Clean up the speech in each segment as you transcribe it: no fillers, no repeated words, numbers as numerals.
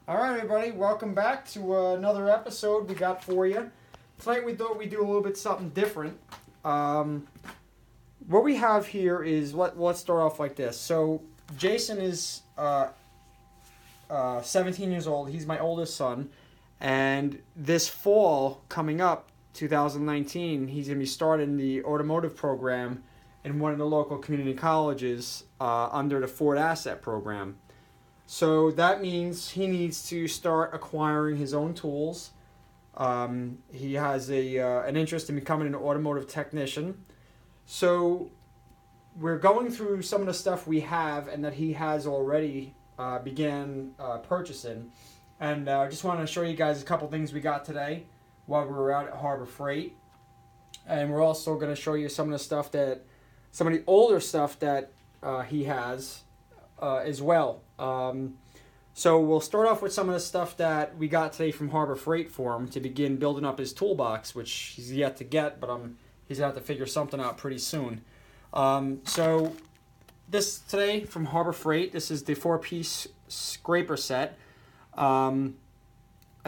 All right, everybody, welcome back to another episode we got for you. Tonight we thought we'd do a little bit something different. What we have here is, let's start off like this. So Jason is 17 years old. He's my oldest son. And this fall coming up, 2019, he's going to be starting the automotive program in one of the local community colleges under the Ford Asset program. So that means he needs to start acquiring his own tools. He has an interest in becoming an automotive technician. So we're going through some of the stuff we have and that he has already began purchasing. And I just want to show you guys a couple things we got today while we were out at Harbor Freight. And we're also going to show you some of the older stuff that he has as well. So we'll start off with some of the stuff that we got today from Harbor Freight for him to begin building up his toolbox, which he's yet to get, but he's going to have to figure something out pretty soon. So this today from Harbor Freight, this is the 4-piece scraper set. I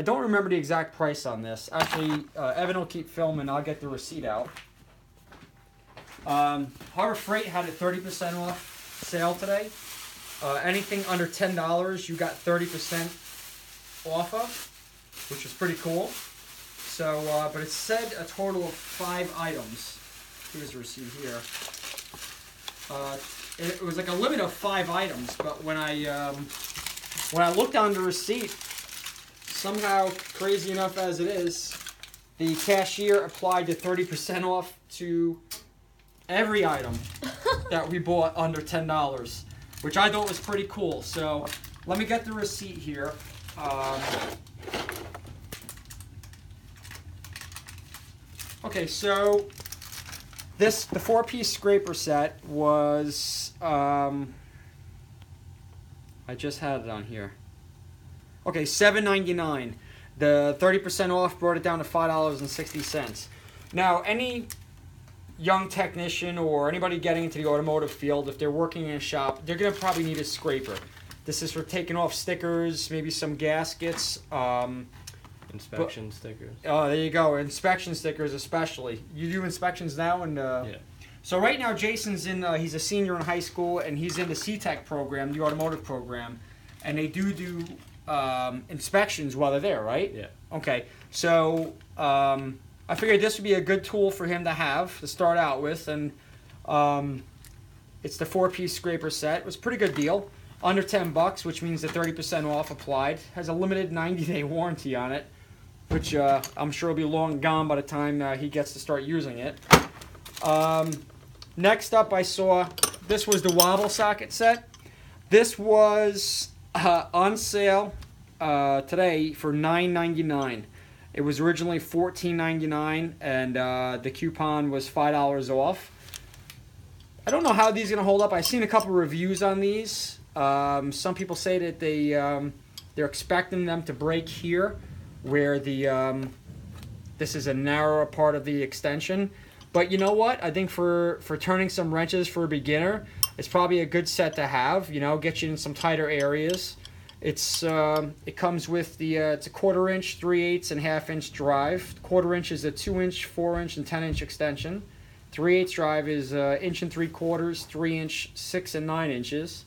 don't remember the exact price on this. Actually, Evan will keep filming. I'll get the receipt out. Harbor Freight had a 30% off sale today. Anything under $10, you got 30% off of, which is pretty cool. So, but it said a total of 5 items. Here's the receipt here. It was like a limit of 5 items, but when I looked on the receipt, somehow, crazy enough as it is, the cashier applied the 30% off to every item that we bought under $10. Which I thought was pretty cool. So let me get the receipt here. Okay, so the 4-piece scraper set was I just had it on here. Okay, $7.99. The 30% off brought it down to $5.60. Now, any young technician or anybody getting into the automotive field, if they're working in a shop, they're going to probably need a scraper. This is for taking off stickers, maybe some gaskets. Inspection stickers. Oh, there you go. Inspection stickers especially. You do inspections now? Yeah. So right now Jason's he's a senior in high school and he's in the C-Tech program, the automotive program. And they do inspections while they're there, right? Yeah. Okay. So I figured this would be a good tool for him to have to start out with, and it's the 4-piece scraper set. It was a pretty good deal, under $10, which means the 30% off applied. Has a limited 90-day warranty on it, which I'm sure will be long gone by the time he gets to start using it. Next up, I saw this was the wobble socket set. This was on sale today for $9.99. It was originally $14.99, and the coupon was $5 off. I don't know how these are going to hold up. I've seen a couple reviews on these. Some people say that they're expecting them to break here, where this is a narrower part of the extension. But you know what? I think for turning some wrenches for a beginner, it's probably a good set to have. You know, get you in some tighter areas. It comes with it's a 1/4 inch, 3/8, and 1/2 inch drive. 1/4 inch is a 2-inch, 4-inch, and 10-inch extension. 3/8 drive is 1 3/4, 3 inch, 6 and 9 inches,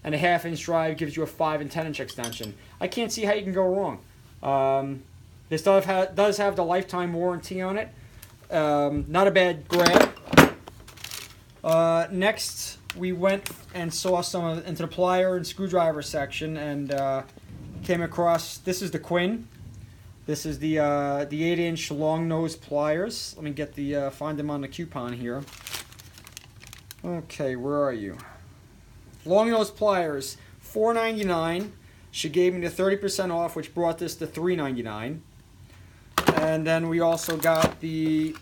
and a 1/2 inch drive gives you a 5 and 10-inch extension. I can't see how you can go wrong. This does have the lifetime warranty on it. Not a bad grab. Next, we went and saw into the plier and screwdriver section, and came across, this is the Quinn. This is the 8-inch long nose pliers. Let me get find them on the coupon here. Okay, where are you? Long nose pliers, $4.99. She gave me the 30% off, which brought this to $3.99. And then we also got the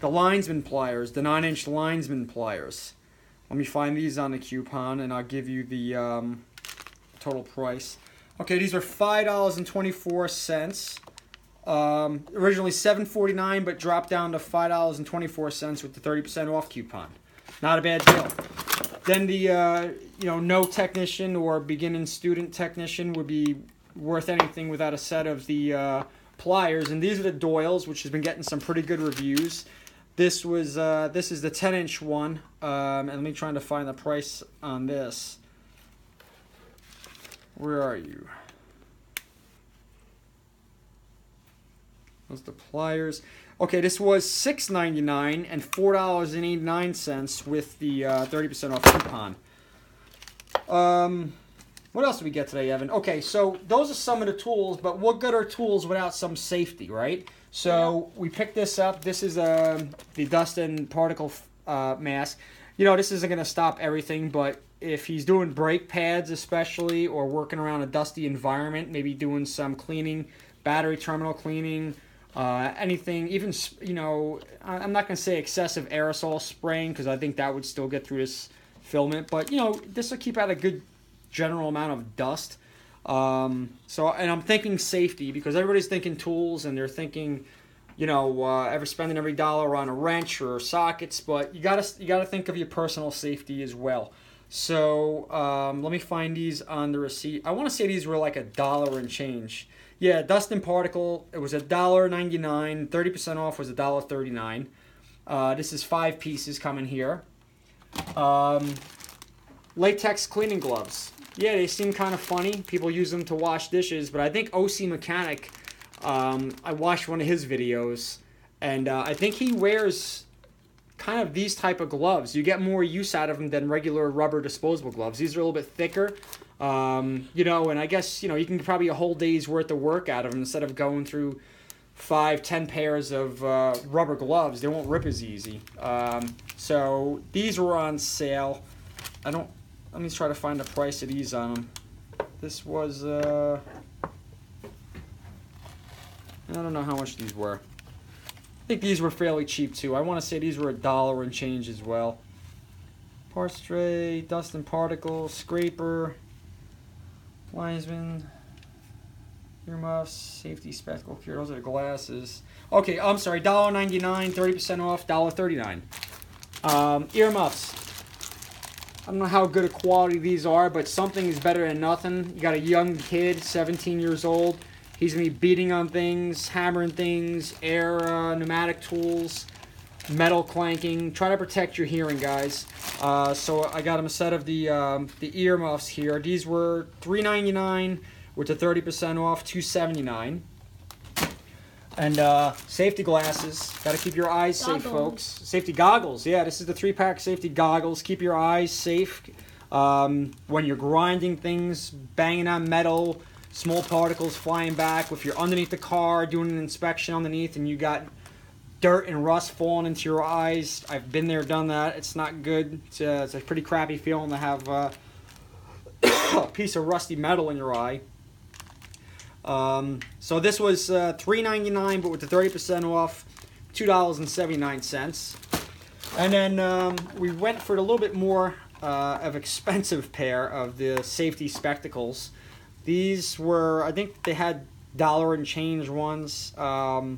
linesman pliers, the 9-inch linesman pliers. Let me find these on the coupon, and I'll give you the total price. Okay, these are $5.24. Originally $7.49, but dropped down to $5.24 with the 30% off coupon. Not a bad deal. Then no technician or beginning student technician would be worth anything without a set of the pliers. And these are the Doyles, which has been getting some pretty good reviews. This is the 10-inch one, and let me try to find the price on this. Where are you? Those the pliers. Okay, this was $6.99 and $4.89 with the 30% off coupon. What else did we get today, Evan? Okay, so those are some of the tools, but what good are tools without some safety, right? So we picked this up. This is the dust and particle mask. This isn't going to stop everything, but if he's doing brake pads especially, or working around a dusty environment, maybe doing some cleaning, battery terminal cleaning, anything, even, I'm not going to say excessive aerosol spraying, because I think that would still get through this filament, but, this will keep out a good general amount of dust. And I'm thinking safety, because everybody's thinking tools, and they're thinking, ever spending every dollar on a wrench or sockets, but you gotta think of your personal safety as well. So let me find these on the receipt. I want to say these were like $1 and change. Yeah, dust and particle, it was $1.99. 30% off was $1.39. This is 5 pieces coming here. Latex cleaning gloves. Yeah, they seem kind of funny. People use them to wash dishes, but I think OC Mechanic, I watched one of his videos, and I think he wears kind of these type of gloves. You get more use out of them than regular rubber disposable gloves. These are a little bit thicker, and I guess, you can probably a whole day's worth of work out of them instead of going through 5-10 pairs of rubber gloves. They won't rip as easy. So these were on sale. Let me try to find the price of these on them. This was, I don't know how much these were. I think these were fairly cheap too. I want to say these were $1 and change as well. Parts tray, dust and particle, scraper, Wiseman, earmuffs, safety spectacle cure. Those are the glasses. Okay, I'm sorry, $1.99, 30% off, $1.39. Earmuffs. I don't know how good a quality these are, but something is better than nothing. You got a young kid, 17 years old. He's going to be beating on things, hammering things, air, pneumatic tools, metal clanking. Try to protect your hearing, guys. So I got him a set of the earmuffs here. These were $3.99 with the 30% off, $2.79. And safety glasses. Got to keep your eyes safe, folks. Safety goggles. Yeah, this is the 3-pack safety goggles. Keep your eyes safe when you're grinding things, banging on metal, small particles flying back. If you're underneath the car doing an inspection underneath and you got dirt and rust falling into your eyes, I've been there, done that. It's not good. It's a pretty crappy feeling to have a piece of rusty metal in your eye. So this was $3.99, but with the 30% off, $2.79. And then we went for a little bit more of expensive pair of the safety spectacles. These were, I think they had $1 and change ones. I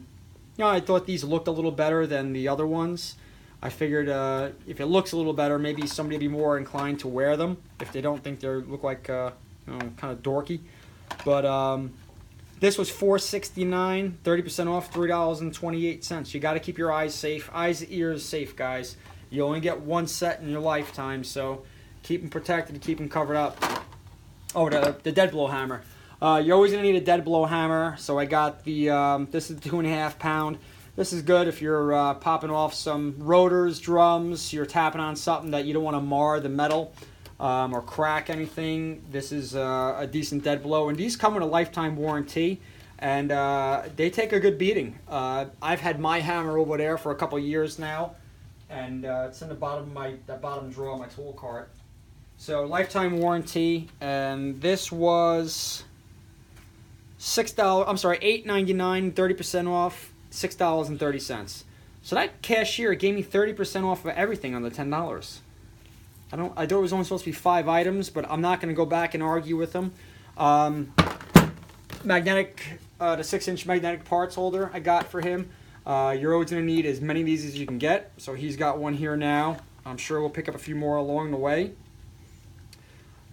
thought these looked a little better than the other ones. I figured if it looks a little better, maybe somebody would be more inclined to wear them if they don't think they look like kind of dorky. But this was $4.69, 30% off, $3.28. You got to keep your eyes safe. Eyes and ears safe, guys. You only get one set in your lifetime, so keep them protected and keep them covered up. Oh, the dead blow hammer. You're always going to need a dead blow hammer, so I got the, this is 2.5 pound. This is good if you're popping off some rotors, drums, you're tapping on something that you don't want to mar the metal or crack anything. This is a decent dead blow, and these come with a lifetime warranty, and they take a good beating. I've had my hammer over there for a couple years now, and it's in the bottom of the bottom drawer of my tool cart. So lifetime warranty, and this was $8.99, 30% off, $6.30. So that cashier gave me 30% off of everything on the $10. I thought it was only supposed to be 5 items, but I'm not going to go back and argue with them. Magnetic, the 6-inch magnetic parts holder I got for him. You're always going to need as many of these as you can get. So he's got one here now. I'm sure we'll pick up a few more along the way.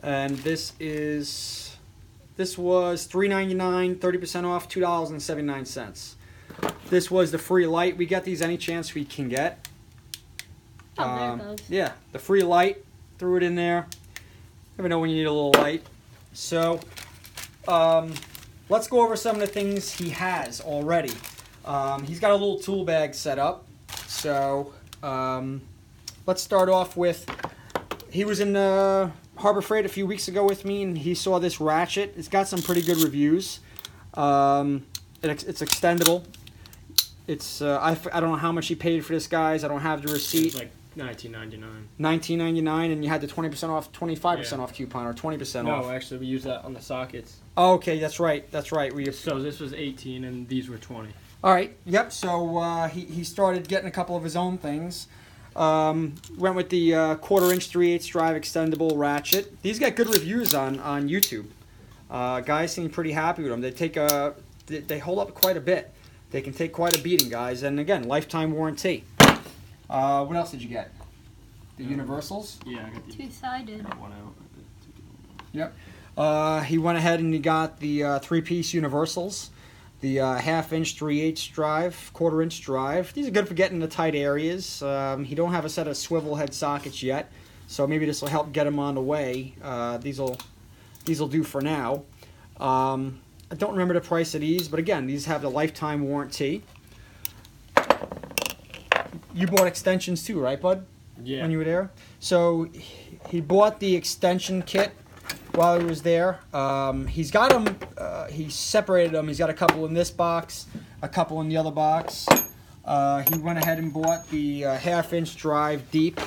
And this was $3.99, 30% off, $2.79. This was the free light. We get these any chance we can get. Oh, there it goes. Yeah, the free light. Threw it in there. Never know when you need a little light. So, let's go over some of the things he has already. He's got a little tool bag set up. So, let's start off with, he was in Harbor Freight a few weeks ago with me, and he saw this ratchet. It's got some pretty good reviews. It's extendable. It's I don't know how much he paid for this, guys. I don't have the receipt. It's like $19.99. $19.99, and you had the 20% off, 25% off coupon, or 20% off. No, actually, we use that on the sockets. Oh, okay, that's right. That's right. So this was 18, and these were 20. All right. Yep. So he started getting a couple of his own things. Went with the 1/4" 3/8 drive extendable ratchet. These got good reviews on YouTube. Guys seem pretty happy with them. They hold up quite a bit. They can take quite a beating, guys. And again, lifetime warranty. What else did you get? The universals? Yeah, I got the Two-sided. one out. Yep. He went ahead and he got the 3-piece universals. The 1/2" 3/8 drive, 1/4" drive. These are good for getting into tight areas. He don't have a set of swivel head sockets yet, so maybe this will help get him on the way. These'll do for now. I don't remember the price of these, but again, these have the lifetime warranty. You bought extensions too, right, bud? Yeah. When you were there? So he bought the extension kit while he was there. He's got them, he separated them. He's got a couple in this box, a couple in the other box. He went ahead and bought the 1/2" drive deep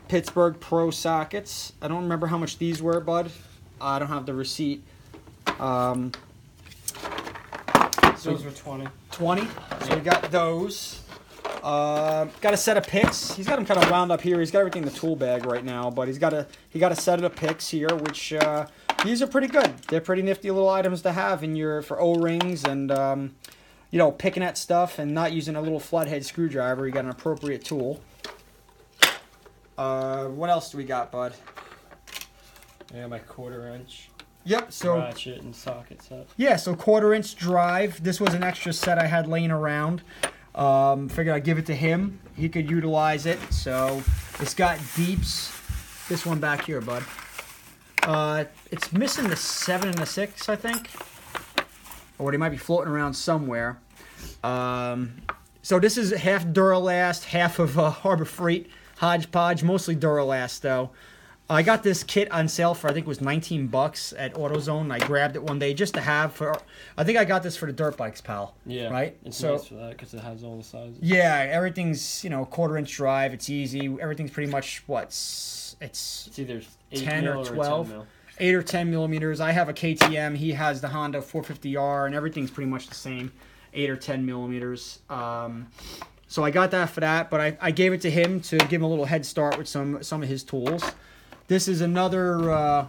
Pittsburgh Pro sockets. I don't remember how much these were, bud. I don't have the receipt. Those were 20. 20. So we got those. Got a set of picks. He's got them kind of wound up here. He's got everything in the tool bag right now, but he got a set of the picks here, which these are pretty good. They're pretty nifty little items to have in for O-rings and you know, picking at stuff and not using a little flathead screwdriver. You got an appropriate tool. What else do we got, bud? I got my 1/4". Yep. So ratchet and socket set. yeah, so 1/4" drive. This was an extra set I had laying around. Figured I'd give it to him. He could utilize it. So it's got deeps. This one back here, bud. It's missing the 7 and the 6, I think. Or they might be floating around somewhere. So this is half Duralast, half of Harbor Freight hodgepodge. Mostly Duralast, though. I got this kit on sale for, I think it was $19 at AutoZone. I grabbed it one day just to have for, I think I got this for the dirt bikes, pal. Yeah. Right? It's So, nice for that because it has all the sizes. yeah, everything's, you know, 1/4" drive. It's easy. Everything's pretty much, it's It's either 8 10 mil or or 12. 10 mil. 8 or 10 millimeters. I have a KTM. He has the Honda 450R, and everything's pretty much the same, 8 or 10 millimeters. So I got that for that, but I gave it to him to give him a little head start with some of his tools. This is another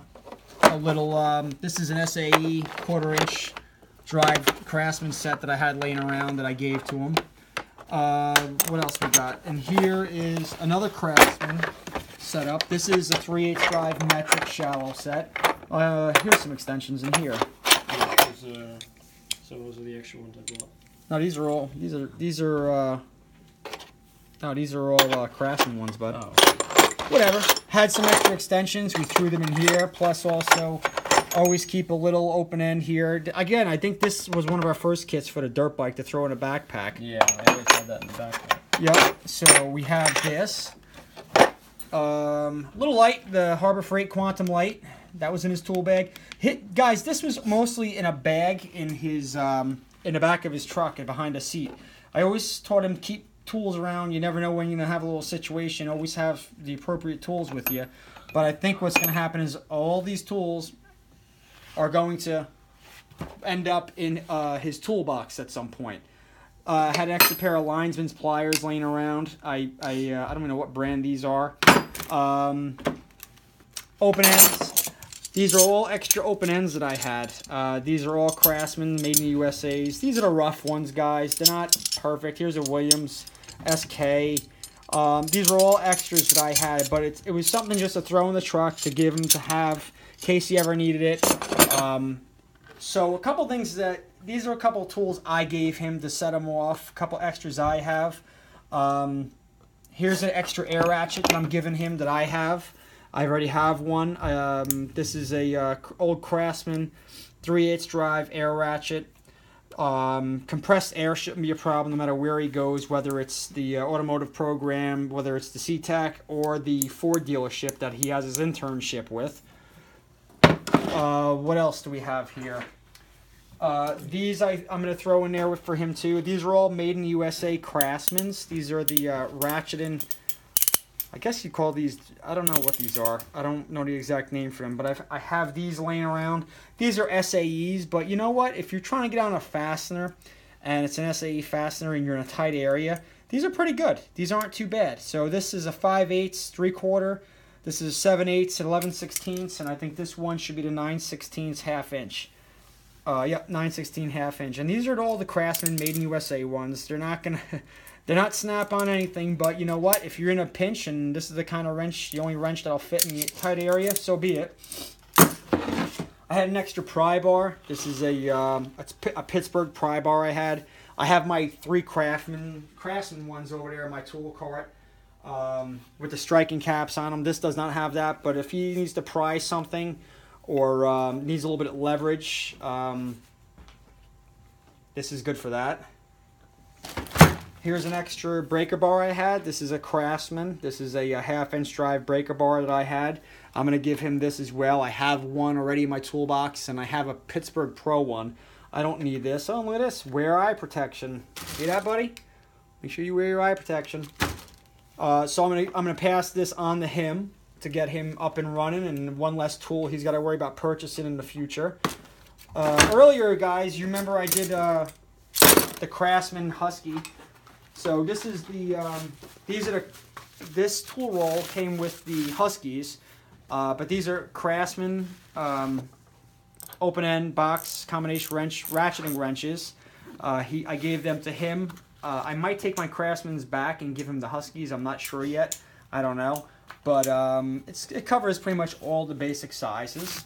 this is an SAE 1/4" drive Craftsman set that I had laying around that I gave to him. What else we got? And here is another Craftsman setup. This is a 3/8 drive metric shallow set. Here's some extensions in here. So those are the extra ones I bought. No, these are all Craftsman ones, bud. Oh. Whatever. Had some extra extensions. We threw them in here. Plus, also, always keep a little open end here. Again, I think this was one of our first kits for the dirt bike to throw in a backpack. Yeah, I always had that in the backpack. Yep. So we have this. Little light, the Harbor Freight Quantum light. That was in his tool bag. Guys, this was mostly in a bag in his in the back of his truck and behind a seat. I always taught him to keep tools around. You never know when you're gonna have a little situation. Always have the appropriate tools with you. But I think what's gonna happen is all these tools are going to end up in his toolbox at some point. Had an extra pair of linesman's pliers laying around. I don't even know what brand these are. Open ends. These are all extra open ends that I had. These are all Craftsman, made in the USA's. These are the rough ones, guys. They're not perfect. Here's a Williams SK. These are all extras that I had, but it was something just to throw in the truck to give him to have in case he ever needed it. So a couple things these are a couple tools I gave him to set him off. A couple extras I have. Here's an extra air ratchet that I'm giving him that I have. I already have one. This is a old Craftsman 3/8 drive air ratchet. Compressed air shouldn't be a problem no matter where he goes, whether it's the automotive program, whether it's the SeaTac, or the Ford dealership that he has his internship with. What else do we have here? These I'm going to throw in there for him too. These are all made in the USA Craftsman's. These are the ratcheting. I guess you call these, I don't know what these are. I don't know the exact name for them, but I have these laying around. These are SAEs, but you know what? If you're trying to get on a fastener, and it's an SAE fastener and you're in a tight area, these are pretty good. These aren't too bad. So this is a 5/8, 3/4. This is a 7/8 and 11/16, and I think this one should be the 9/16 1/2 inch. Yep, 9/16 1/2 inch. And these are all the Craftsman made in USA ones. They're not gonna... They're not snap on anything, but you know what? If you're in a pinch and this is the kind of wrench, the only wrench that'll fit in the tight area, so be it. I had an extra pry bar. This is a Pittsburgh pry bar I had. I have my 3 Craftsman ones over there in my tool cart with the striking caps on them. This does not have that, but if he needs to pry something or needs a little bit of leverage, this is good for that. Here's an extra breaker bar I had. This is a Craftsman. This is a 1/2 inch drive breaker bar that I had. I'm going to give him this as well. I have one already in my toolbox, and I have a Pittsburgh Pro one. I don't need this. Oh, look at this. Wear eye protection. See that, buddy? Make sure you wear your eye protection. So I'm gonna pass this on to him to get him up and running, and one less tool he's got to worry about purchasing in the future. Earlier, guys, you remember I did the Craftsman Husky. So this is this tool roll came with the Huskies, but these are Craftsman open end box combination ratcheting wrenches. I gave them to him. I might take my Craftsman's back and give him the Huskies. I'm not sure yet. I don't know, but it covers pretty much all the basic sizes.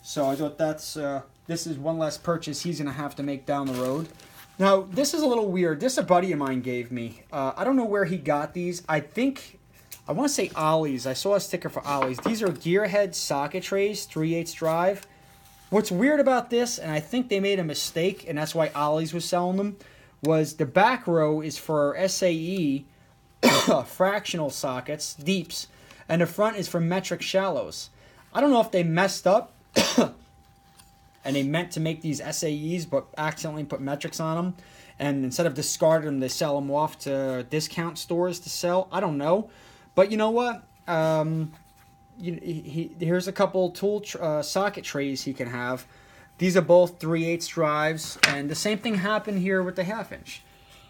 So I thought this is one less purchase he's gonna have to make down the road. Now, this is a little weird. This a buddy of mine gave me. I don't know where he got these. I want to say Ollie's. I saw a sticker for Ollie's. These are Gearhead socket trays, 3/8 drive. What's weird about this, and I think they made a mistake, and that's why Ollie's was selling them, was the back row is for SAE fractional sockets, deeps, and the front is for metric shallows. I don't know if they messed up and they meant to make these SAEs but accidentally put metrics on them, and instead of discarding them, they sell them off to discount stores to sell. I don't know, but you know what? Here's a couple tool socket trays he can have. These are both 3/8 drives, and the same thing happened here with the 1/2 inch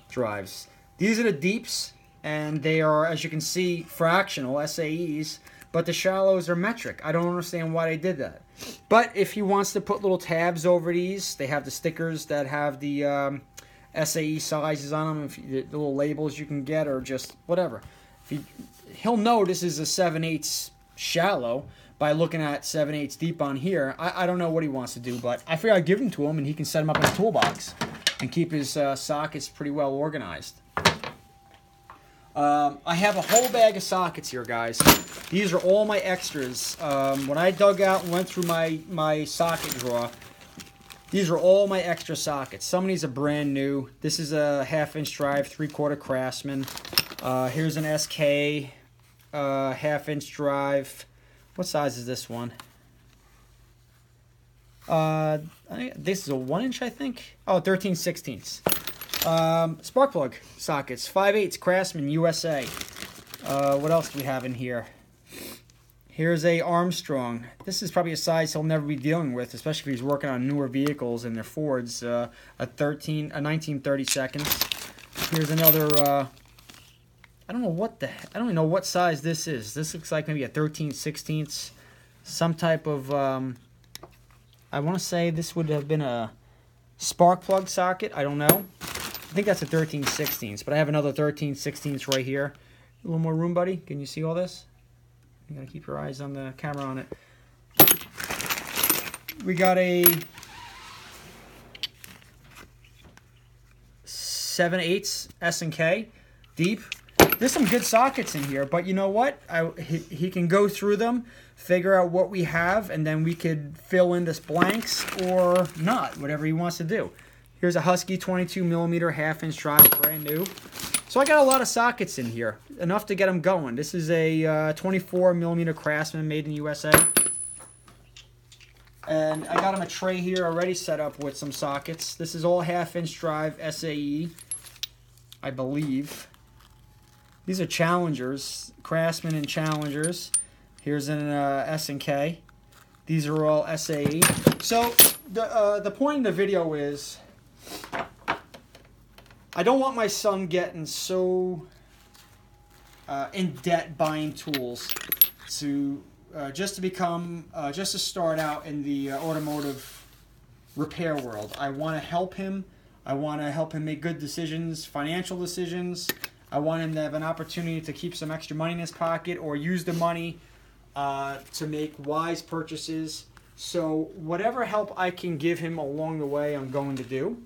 drives. These are the deeps, and they are, as you can see, fractional SAEs, but the shallows are metric. I don't understand why they did that. But if he wants to put little tabs over these, they have the stickers that have the SAE sizes on them, the little labels you can get, or just whatever. He'll know this is a 7/8 shallow by looking at 7/8 deep on here. I don't know what he wants to do, but I figure I'd give them to him, and he can set them up in his toolbox and keep his sockets pretty well organized. I have a whole bag of sockets here, guys. These are all my extras. When I dug out and went through my socket drawer, these are all my extra sockets. Some of these are brand new. This is a 1/2 inch drive, 3/4 Craftsman. Here's an SK 1/2 inch drive. What size is this one? This is a 1 inch, I think. Oh, 13/16. Spark plug sockets, 5/8 Craftsman USA. What else do we have in here? Here's a Armstrong. This is probably a size he'll never be dealing with, especially if he's working on newer vehicles and their Fords. A 19/32. Here's another. I don't don't even know what size this is. This looks like maybe a 13/16. Some type of. I want to say this would have been a spark plug socket. I don't know. I think that's a 13/16, but I have another 13/16 right here. A little more room, buddy. Can you see all this? You gotta keep your eyes on the camera on it. We got a 7/8 S&K deep. There's some good sockets in here, but you know what? He can go through them, figure out what we have, and then we could fill in this blanks or not, whatever he wants to do. Here's a Husky 22mm half-inch drive, brand new. So I got a lot of sockets in here, enough to get them going. This is a 24mm Craftsman made in USA. And I got him a tray here already set up with some sockets. This is all half-inch drive SAE, I believe. These are Challengers, Craftsman and Challengers. Here's an S&K. These are all SAE. So the point of the video is, I don't want my son getting so in debt buying tools to just to start out in the automotive repair world. I want to help him. I want to help him make good decisions, financial decisions. I want him to have an opportunity to keep some extra money in his pocket or use the money to make wise purchases. So whatever help I can give him along the way, I'm going to do.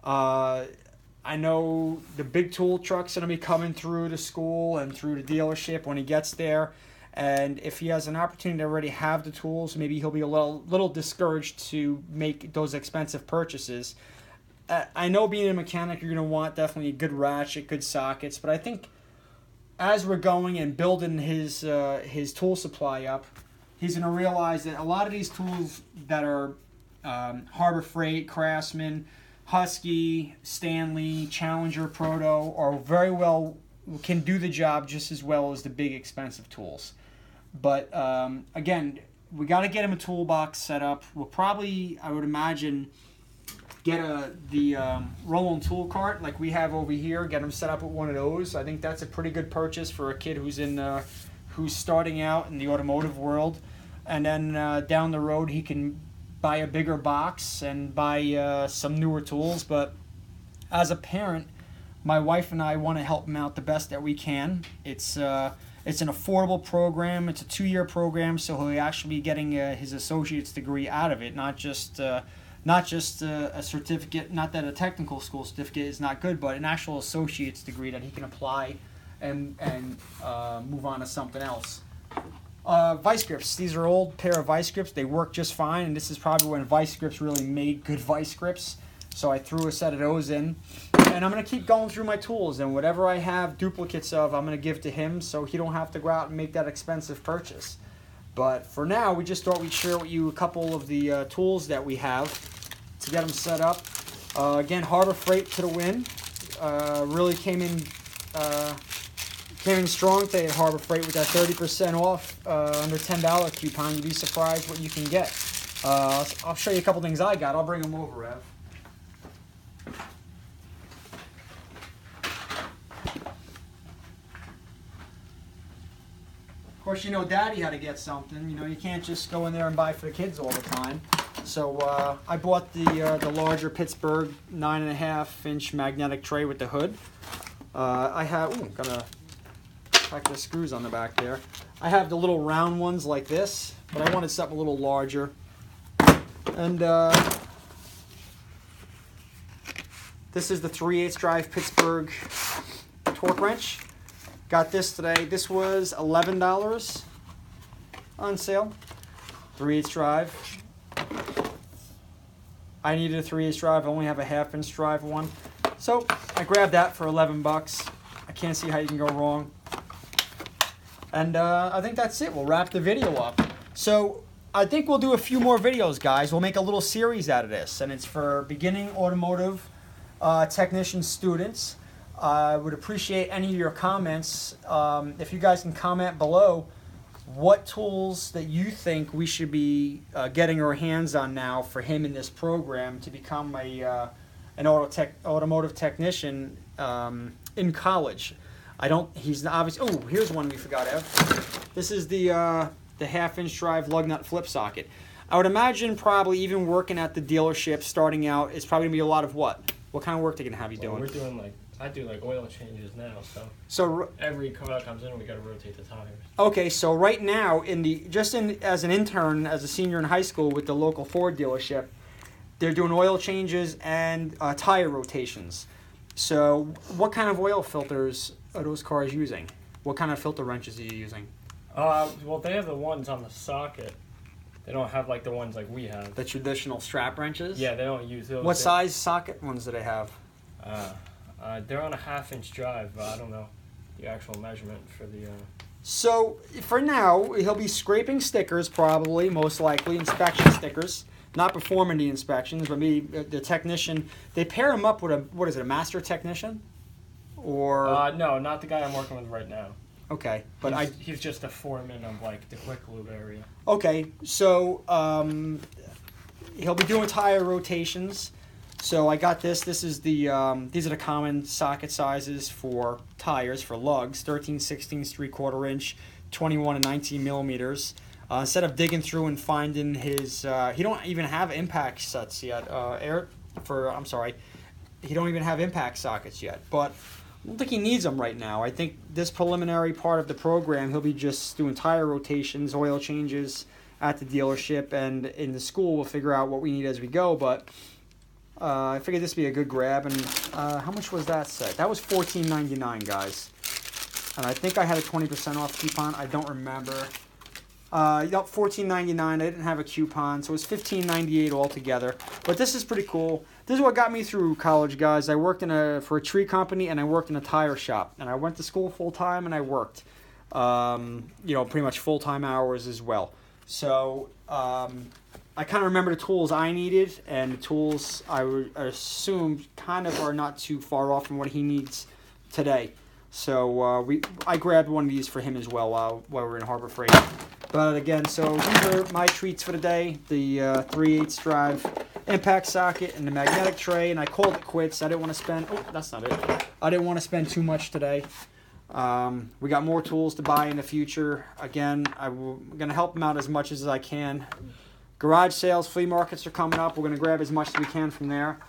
I know the big tool truck's going to be coming through the school and through the dealership when he gets there. And if he has an opportunity to already have the tools, maybe he'll be a little discouraged to make those expensive purchases. I know being a mechanic, you're going to want definitely a good ratchet, good sockets. But I think as we're going and building his tool supply up, he's going to realize that a lot of these tools that are Harbor Freight, Craftsman, Husky, Stanley, Challenger, Proto are very well, can do the job just as well as the big expensive tools. But again, we got to get him a toolbox set up. We'll probably, I would imagine, get the roll-on tool cart like we have over here. Get him set up with one of those. I think that's a pretty good purchase for a kid who's starting out in the automotive world. And then down the road, he can buy a bigger box and buy some newer tools. But as a parent, my wife and I want to help him out the best that we can. It's an affordable program. It's a 2-year program, so he'll actually be getting his associate's degree out of it, not just a certificate. Not that a technical school certificate is not good, but an actual associate's degree that he can apply and move on to something else. Vice grips. These are old pair of vice grips. They work just fine, and this is probably when vice grips really made good vice grips. So I threw a set of those in. And I'm going to keep going through my tools, and whatever I have duplicates of, I'm going to give to him so he don't have to go out and make that expensive purchase. But for now, we just thought we'd share with you a couple of the tools that we have to get them set up. Again, Harbor Freight to the win. Really came in strong today at Harbor Freight with that 30% off under $10 coupon. You'd be surprised what you can get. I'll show you a couple things I got. I'll bring them over, Rev. Of course, you know Daddy had to get something. You know, you can't just go in there and buy for the kids all the time. So I bought the larger Pittsburgh 9.5-inch magnetic tray with the hood. I have, gotta check the screws on the back there. I have the little round ones like this, but I wanted something a little larger. And this is the 3/8 drive Pittsburgh torque wrench. Got this today. This was $11 on sale. 3/8 drive. I needed a 3/8 drive. I only have a 1/2-inch drive one. So I grabbed that for $11. I can't see how you can go wrong. And I think that's it. We'll wrap the video up. So I think we'll do a few more videos, guys. We'll make a little series out of this. And it's for beginning automotive technician students. I would appreciate any of your comments. If you guys can comment below what tools that you think we should be getting our hands on now for him in this program to become an automotive technician in college. He's obviously, oh, here's one we forgot of. This is the 1/2-inch drive lug nut flip socket. I would imagine probably even working at the dealership starting out, it's probably going to be a lot of what? What kind of work they're going to have you doing? We're doing I do like oil changes now, so So every car that comes in, we gotta rotate the tires. okay, so right now as an intern, as a senior in high school with the local Ford dealership, they're doing oil changes and tire rotations. So what kind of oil filters are those cars using? What kind of filter wrenches are you using? Well, they have the ones on the socket. They don't have like the ones like we have. The traditional strap wrenches? Yeah, they don't use those. What size socket ones do they have? They're on a 1/2-inch drive, but I don't know the actual measurement for the. So for now, he'll be scraping stickers probably, most likely, inspection stickers. Not performing the inspections, but maybe the technician. They pair him up with a master technician? Or No, not the guy I'm working with right now. okay, but He's just a foreman of like the quick lube area. okay, so he'll be doing tire rotations. So I got this. This is these are the common socket sizes for tires for lugs: 13, 16, 3/4 inch, 21 and 19 millimeters. Instead of digging through and finding his, he don't even have impact sets yet. He don't even have impact sockets yet. But I don't think he needs them right now. I think this preliminary part of the program, he'll be just doing tire rotations, oil changes at the dealership, and in the school we'll figure out what we need as we go. But I figured this would be a good grab. And how much was that set? That was $14.99, guys. And I think I had a 20% off coupon. I don't remember. $14.99. I didn't have a coupon, so it was $15.98 altogether. But this is pretty cool. This is what got me through college, guys. I worked for a tree company, and I worked in a tire shop. And I went to school full time, and I worked, pretty much full time hours as well. So I kind of remember the tools I needed, and the tools I would assume kind of are not too far off from what he needs today. So I grabbed one of these for him as well while we were in Harbor Freight. But again, so these are my treats for the day: the 3/8 drive impact socket and the magnetic tray. And I called it quits. I didn't want to spend. Oh, that's not it. I didn't want to spend too much today. We got more tools to buy in the future. Again, I'm going to help him out as much as I can. Garage sales, flea markets are coming up. We're going to grab as much as we can from there.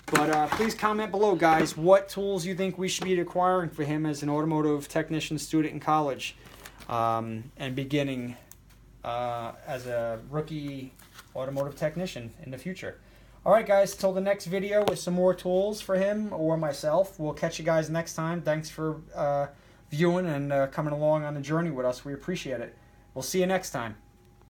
But please comment below, guys, what tools you think we should be acquiring for him as an automotive technician student in college and beginning as a rookie automotive technician in the future. All right, guys, till the next video with some more tools for him or myself. We'll catch you guys next time. Thanks for viewing and coming along on the journey with us. We appreciate it. We'll see you next time.